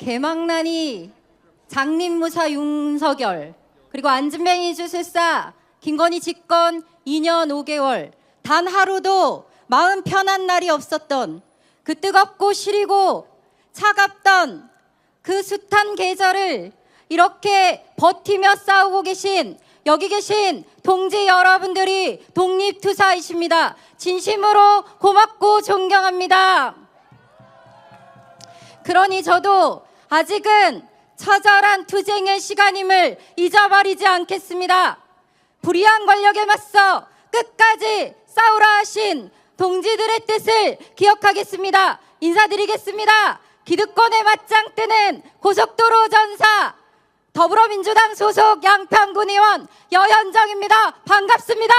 개망난이 장립무사 윤석열, 그리고 안진뱅이 주술사 김건희 집권 2년 5개월, 단 하루도 마음 편한 날이 없었던 그 뜨겁고 시리고 차갑던 그 숱한 계절을 이렇게 버티며 싸우고 계신 여기 계신 동지 여러분들이 독립투사이십니다. 진심으로 고맙고 존경합니다. 그러니 저도 아직은 처절한 투쟁의 시간임을 잊어버리지 않겠습니다. 불의한 권력에 맞서 끝까지 싸우라 하신 동지들의 뜻을 기억하겠습니다. 인사드리겠습니다. 기득권에 맞짱 뜨는 고속도로 전사 더불어민주당 소속 양평군 의원 여현정입니다. 반갑습니다.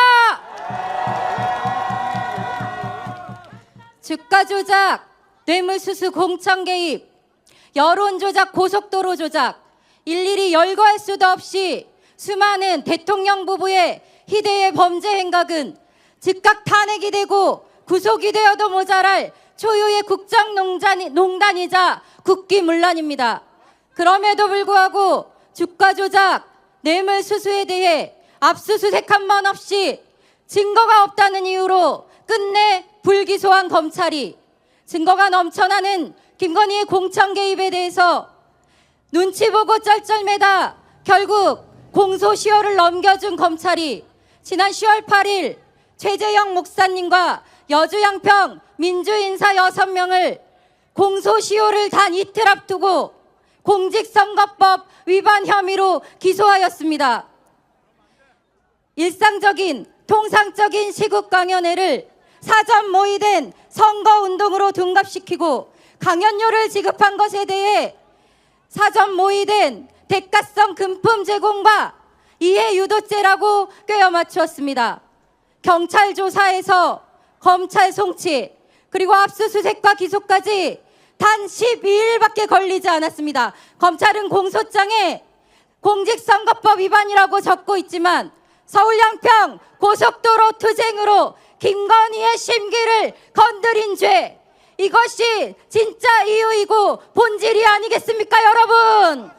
주가 조작, 뇌물수수 공천 개입, 여론 조작, 고속도로 조작, 일일이 열거할 수도 없이 수많은 대통령 부부의 희대의 범죄 행각은 즉각 탄핵이 되고 구속이 되어도 모자랄 초유의 국정농단이자 국기문란입니다. 그럼에도 불구하고 주가 조작, 뇌물수수에 대해 압수수색 한 번 없이 증거가 없다는 이유로 끝내 불기소한 검찰이 증거가 넘쳐나는 김건희의 공천 개입에 대해서 눈치 보고 쩔쩔매다 결국 공소시효를 넘겨준 검찰이 지난 10월 8일 최재형 목사님과 여주 양평 민주인사 6명을 공소시효를 단 이틀 앞두고 공직선거법 위반 혐의로 기소하였습니다. 일상적인 통상적인 시국 강연회를 사전 모의된 선거운동으로 둔갑시키고 강연료를 지급한 것에 대해 사전 모의된 대가성 금품 제공과 이해유도죄라고 꿰어 맞추었습니다. 경찰 조사에서 검찰 송치 그리고 압수수색과 기소까지 단 12일밖에 걸리지 않았습니다. 검찰은 공소장에 공직선거법 위반이라고 적고 있지만 서울 양평 고속도로 투쟁으로 김건희의 심기를 건드린 죄, 이것이 진짜 이유이고 본질이 아니겠습니까, 여러분?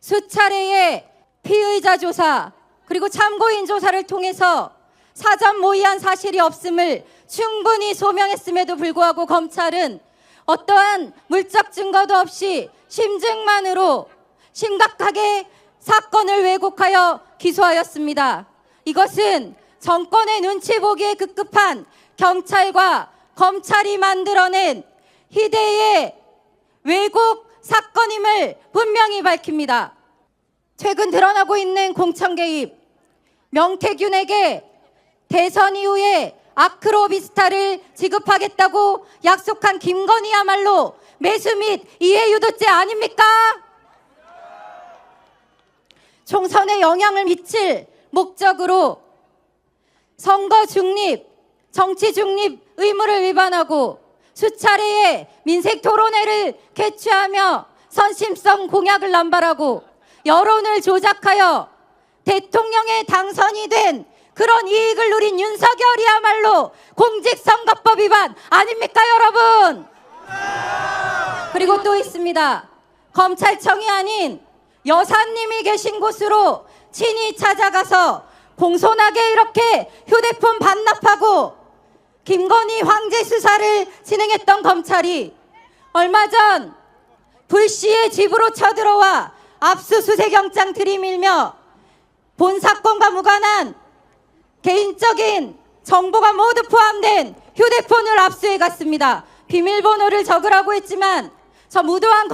수차례의 피의자 조사 그리고 참고인 조사를 통해서 사전 모의한 사실이 없음을 충분히 소명했음에도 불구하고 검찰은 어떠한 물적 증거도 없이 심증만으로 심각하게 사건을 왜곡하여 기소하였습니다. 이것은 정권의 눈치 보기에 급급한 경찰과 검찰이 만들어낸 희대의 왜곡 사건임을 분명히 밝힙니다. 최근 드러나고 있는 공천 개입, 명태균에게 대선 이후에 아크로비스타를 지급하겠다고 약속한 김건희야말로 매수 및 이해유도죄 아닙니까? 총선에 영향을 미칠 목적으로 선거 중립, 정치 중립 의무를 위반하고 수차례의 민생 토론회를 개최하며 선심성 공약을 남발하고 여론을 조작하여 대통령에 당선이 된 그런 이익을 누린 윤석열이야말로 공직선거법 위반 아닙니까, 여러분? 그리고 또 있습니다. 검찰청이 아닌 여사님이 계신 곳으로 친히 찾아가서 공손하게 이렇게 휴대폰 반납하고 김건희 황제 수사를 진행했던 검찰이 얼마 전 불씨의 집으로 쳐들어와 압수수색 영장 들이밀며 본 사건과 무관한 개인적인 정보가 모두 포함된 휴대폰을 압수해 갔습니다. 비밀번호를 적으라고 했지만 저 무도한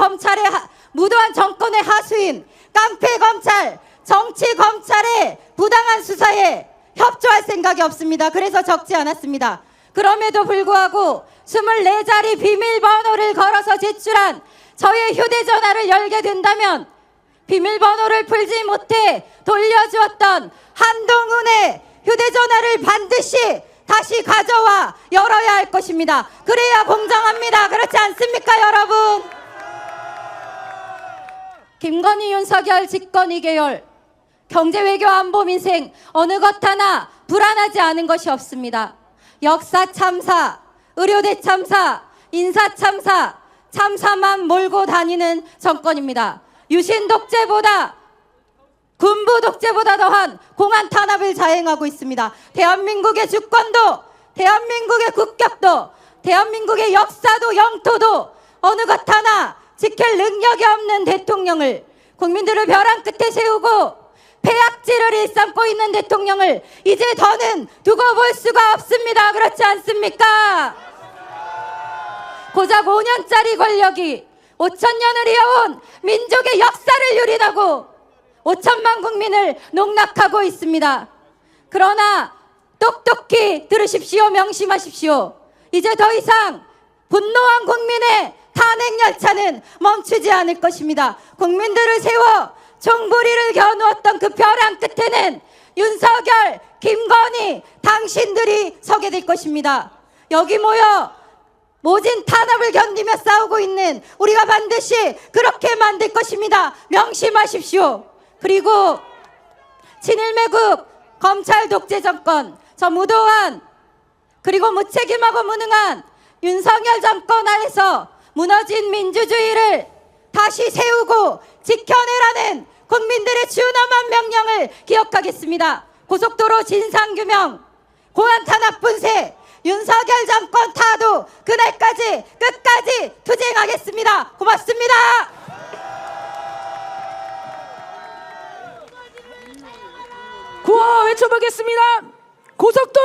정권의 하수인 깡패 검찰, 정치 검찰의 부당한 수사에 협조할 생각이 없습니다. 그래서 적지 않았습니다. 그럼에도 불구하고 24자리 비밀번호를 걸어서 제출한 저의 휴대전화를 열게 된다면 비밀번호를 풀지 못해 돌려주었던 한동훈의 휴대전화를 반드시 다시 가져와 열어야 할 것입니다. 그래야 공정합니다. 그렇지 않습니까, 여러분? 김건희 윤석열 집권 2개월, 경제, 외교, 안보, 민생 어느 것 하나 불안하지 않은 것이 없습니다. 역사 참사, 의료대 참사, 인사참사, 참사만 몰고 다니는 정권입니다. 유신 독재보다 군부 독재보다 더한 공안 탄압을 자행하고 있습니다. 대한민국의 주권도, 대한민국의 국격도, 대한민국의 역사도 영토도 어느 것 하나 지킬 능력이 없는 대통령을, 국민들을 벼랑 끝에 세우고 폐악질을 일삼고 있는 대통령을 이제 더는 두고 볼 수가 없습니다. 그렇지 않습니까? 고작 5년짜리 권력이 5,000년을 이어온 민족의 역사를 유린하고 5천만 국민을 농락하고 있습니다. 그러나 똑똑히 들으십시오. 명심하십시오. 이제 더 이상 분노한 국민의 탄핵 열차는 멈추지 않을 것입니다. 국민들을 세워 총부리를 겨누었던 그 벼랑 끝에는 윤석열, 김건희 당신들이 서게 될 것입니다. 여기 모여 모진 탄압을 견디며 싸우고 있는 우리가 반드시 그렇게 만들 것입니다. 명심하십시오. 그리고 친일매국 검찰 독재 정권, 저 무도한 그리고 무책임하고 무능한 윤석열 정권 아래서 무너진 민주주의를 다시 세우고 지켜내라는 국민들의 준엄한 명령을 기억하겠습니다. 고속도로 진상규명, 공안 탄압 분쇄, 윤석열 정권 타도 그날까지 끝까지 투쟁하겠습니다. 고맙습니다. 구호 외쳐보겠습니다. 고속도로